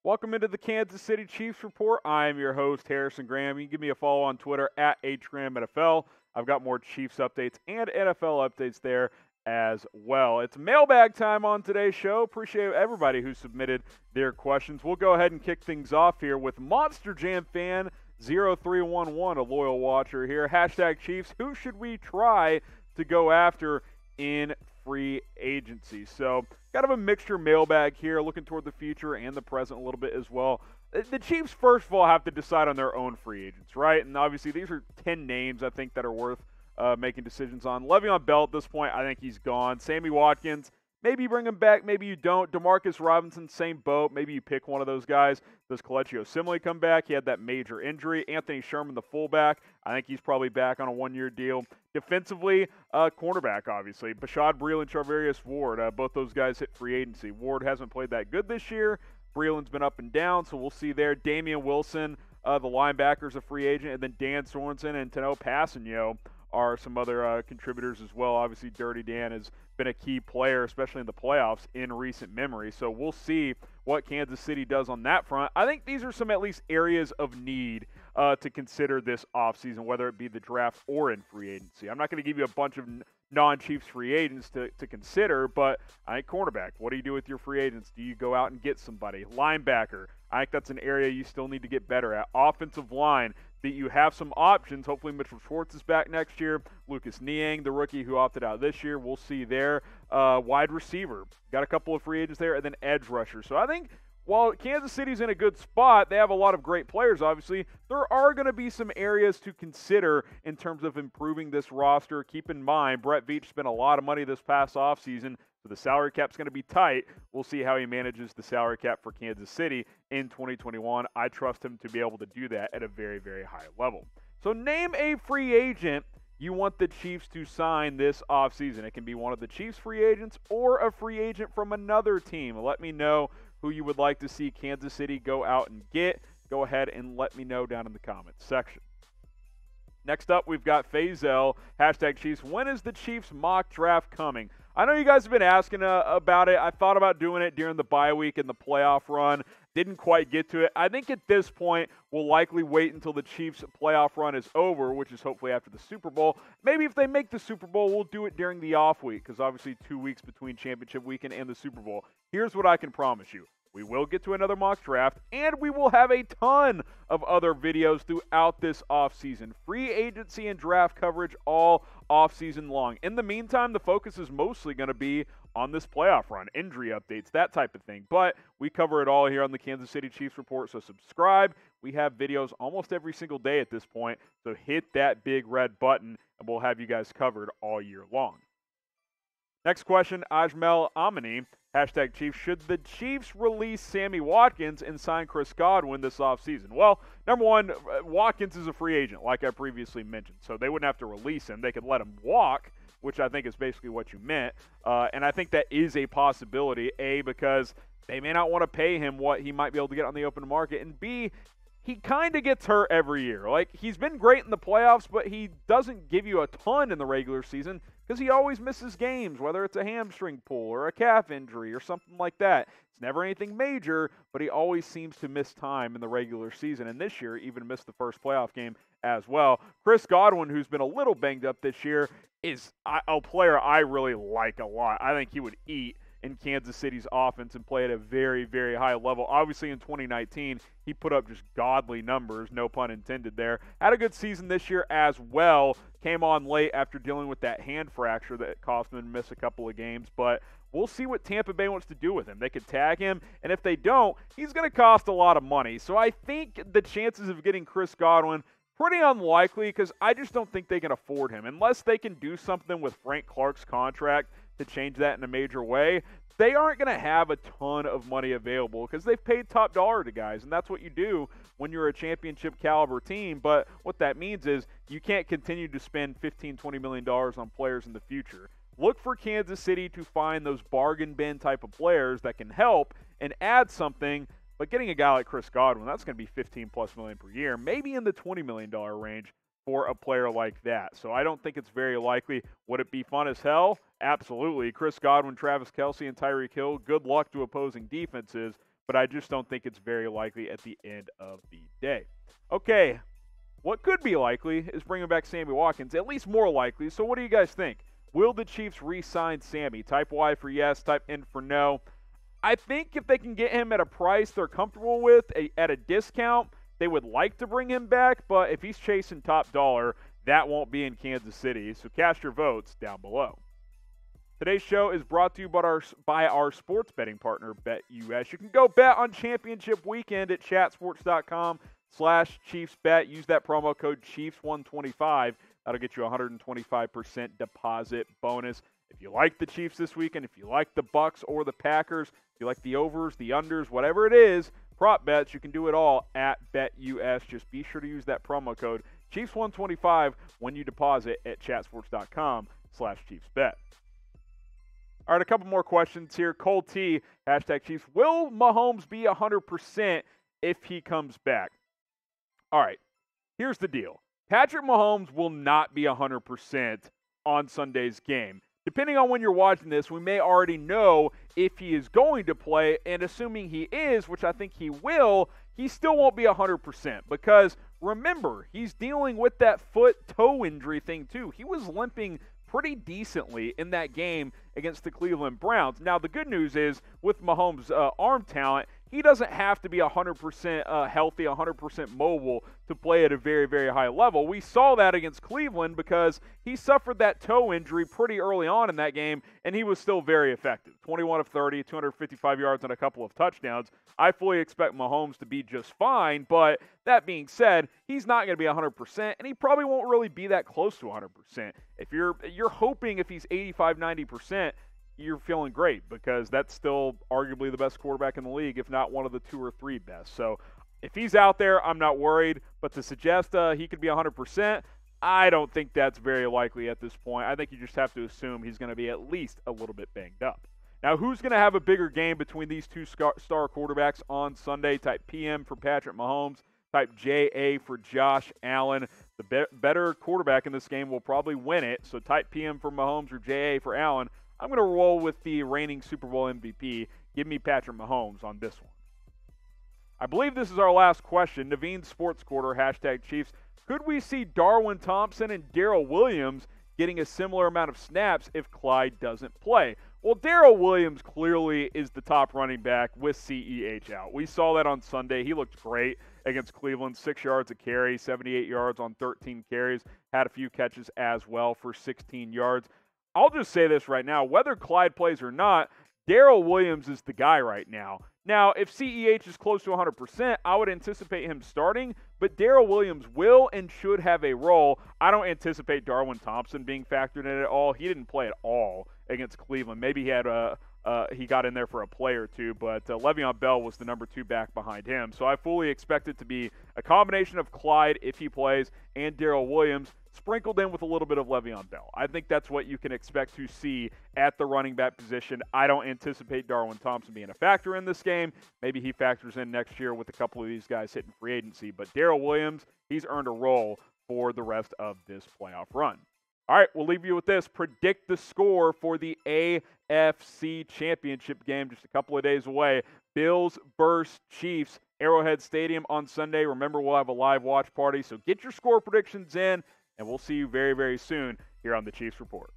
Welcome into the Kansas City Chiefs Report. I am your host, Harrison Graham. You can give me a follow on Twitter at HGrahamNFL. I've got more Chiefs updates and NFL updates there as well. It's mailbag time on today's show. Appreciate everybody who submitted their questions. We'll go ahead and kick things off here with Monster Jam Fan 0311, a loyal watcher here. Hashtag Chiefs, who should we try to go after in free agency? So kind of a mixture mailbag here, looking toward the future and the present a little bit as well. The Chiefs, first of all, have to decide on their own free agents, right? And obviously these are 10 names, I think, that are worth making decisions on. Le'Veon Bell at this point, I think he's gone. Sammy Watkins, maybe you bring him back, maybe you don't. Demarcus Robinson, same boat. Maybe you pick one of those guys. Does Kelechi Osemele come back? He had that major injury. Anthony Sherman, the fullback, I think he's probably back on a one-year deal. Defensively, cornerback, obviously. Bashad Breeland and Charvarius Ward, both those guys hit free agency. Ward hasn't played that good this year. Breeland's been up and down, so we'll see there. Damian Wilson, the linebacker's a free agent, and then Dan Sorensen and Tano Passanio are some other contributors as well. Obviously, Dirty Dan has been a key player, especially in the playoffs, in recent memory. So we'll see what Kansas City does on that front. I think these are some at least areas of need to consider this offseason, whether it be the draft or in free agency. I'm not going to give you a bunch of non-Chiefs free agents to consider, but I think cornerback, what do you do with your free agents? Do you go out and get somebody? Linebacker, I think that's an area you still need to get better at. Offensive line, that you have some options. Hopefully Mitchell Schwartz is back next year. Lucas Niang, the rookie who opted out this year, we'll see there. Wide receiver, got a couple of free agents there, and then edge rusher. So I think while Kansas City's in a good spot, they have a lot of great players, obviously, there are going to be some areas to consider in terms of improving this roster. Keep in mind, Brett Veach spent a lot of money this past offseason, so the salary cap's going to be tight. We'll see how he manages the salary cap for Kansas City in 2021. I trust him to be able to do that at a very, very high level. So name a free agent you want the Chiefs to sign this offseason. It can be one of the Chiefs free agents or a free agent from another team. Let me know who you would like to see Kansas City go out and get. Go ahead and let me know down in the comments section. Next up, we've got Faisal, hashtag Chiefs. When is the Chiefs mock draft coming? I know you guys have been asking about it. I thought about doing it during the bye week and the playoff run. Didn't quite get to it. I think at this point, we'll likely wait until the Chiefs' playoff run is over, which is hopefully after the Super Bowl. Maybe if they make the Super Bowl, we'll do it during the off week, because obviously 2 weeks between championship weekend and the Super Bowl. Here's what I can promise you. We will get to another mock draft, and we will have a ton of other videos throughout this offseason. Free agency and draft coverage all offseason long. In the meantime, the focus is mostly going to be on this playoff run, injury updates, that type of thing. But we cover it all here on the Kansas City Chiefs Report, so subscribe. We have videos almost every single day at this point, so hit that big red button, and we'll have you guys covered all year long. Next question, Ajmel Amini, hashtag Chiefs. Should the Chiefs release Sammy Watkins and sign Chris Godwin this offseason? Well, number one, Watkins is a free agent, like I previously mentioned, so they wouldn't have to release him. They could let him walk, which I think is basically what you meant, and I think that is a possibility, A, because they may not want to pay him what he might be able to get on the open market, and B, he kind of gets hurt every year. Like, he's been great in the playoffs, but he doesn't give you a ton in the regular season because he always misses games, whether it's a hamstring pull or a calf injury or something like that. It's never anything major, but he always seems to miss time in the regular season, and this year even missed the first playoff game as well. Chris Godwin, who's been a little banged up this year, is a player I really like a lot. I think he would eat in Kansas City's offense and play at a very, very high level. Obviously, in 2019, he put up just godly numbers, no pun intended there. Had a good season this year as well. Came on late after dealing with that hand fracture that cost him to miss a couple of games, but we'll see what Tampa Bay wants to do with him. They could tag him, and if they don't, he's going to cost a lot of money. So I think the chances of getting Chris Godwin pretty unlikely, because I just don't think they can afford him. Unless they can do something with Frank Clark's contract to change that in a major way, they aren't going to have a ton of money available because they've paid top dollar to guys, and that's what you do when you're a championship caliber team. But what that means is you can't continue to spend $15-20 million on players in the future. Look for Kansas City to find those bargain bin type of players that can help and add something. But getting a guy like Chris Godwin, that's going to be $15+ million per year, maybe in the $20 million range for a player like that. So I don't think it's very likely. Would it be fun as hell? Absolutely. Chris Godwin, Travis Kelce, and Tyreek Hill, good luck to opposing defenses. but I just don't think it's very likely at the end of the day. Okay, what could be likely is bringing back Sammy Watkins, at least more likely. So what do you guys think? Will the Chiefs re-sign Sammy? Type Y for yes, type N for no. I think if they can get him at a price they're comfortable with, at a discount, they would like to bring him back, but if he's chasing top dollar, that won't be in Kansas City. So cast your votes down below. Today's show is brought to you by our sports betting partner, BetUS. You can go bet on championship weekend at chatsports.com/ChiefsBet. Use that promo code Chiefs125. That'll get you a 125% deposit bonus. If you like the Chiefs this weekend, if you like the Bucs or the Packers, if you like the overs, the unders, whatever it is, prop bets, you can do it all at BetUS. Just be sure to use that promo code Chiefs125 when you deposit at chatsports.com/ChiefsBet. All right, a couple more questions here. Cole T, #Chiefs. Will Mahomes be 100% if he comes back? All right, here's the deal. Patrick Mahomes will not be 100% on Sunday's game. Depending on when you're watching this, we may already know if he is going to play, and assuming he is, which I think he will, he still won't be 100% because, remember, he's dealing with that foot-toe injury thing too. He was limping pretty decently in that game against the Cleveland Browns. Now, the good news is, with Mahomes' arm talent, he doesn't have to be 100% healthy, 100% mobile to play at a very, very high level. We saw that against Cleveland because he suffered that toe injury pretty early on in that game, and he was still very effective. 21 of 30, 255 yards and a couple of touchdowns. I fully expect Mahomes to be just fine, but that being said, he's not going to be 100%, and he probably won't really be that close to 100%. If you're hoping if he's 85, 90%, you're feeling great because that's still arguably the best quarterback in the league, if not one of the 2 or 3 best. So if he's out there, I'm not worried. But to suggest he could be 100%, I don't think that's very likely at this point. I think you just have to assume he's going to be at least a little bit banged up. Now, who's going to have a bigger game between these two star quarterbacks on Sunday? Type PM for Patrick Mahomes. Type JA for Josh Allen. The better quarterback in this game will probably win it. So type PM for Mahomes or JA for Allen. I'm going to roll with the reigning Super Bowl MVP. Give me Patrick Mahomes on this one. I believe this is our last question. Naveen Sports Quarter, #Chiefs. Could we see Darwin Thompson and Darrel Williams getting a similar amount of snaps if Clyde doesn't play? Well, Darrel Williams clearly is the top running back with CEH out. We saw that on Sunday. He looked great against Cleveland. 6 yards a carry, 78 yards on 13 carries. Had a few catches as well for 16 yards. I'll just say this right now. Whether Clyde plays or not, Darrel Williams is the guy right now. Now, if CEH is close to 100%, I would anticipate him starting, but Darrel Williams will and should have a role. I don't anticipate Darwin Thompson being factored in at all. He didn't play at all against Cleveland. Maybe he got in there for a play or two, but Le'Veon Bell was the number 2 back behind him. So I fully expect it to be a combination of Clyde, if he plays, and Darrel Williams, sprinkled in with a little bit of Le'Veon Bell. I think that's what you can expect to see at the running back position. I don't anticipate Darwin Thompson being a factor in this game. Maybe he factors in next year with a couple of these guys hitting free agency. But Darrel Williams, he's earned a role for the rest of this playoff run. All right, we'll leave you with this. Predict the score for the AFC Championship game just a couple of days away. Bills vs. Chiefs, Arrowhead Stadium on Sunday. Remember, we'll have a live watch party, so get your score predictions in, and we'll see you very, very soon here on the Chiefs Report.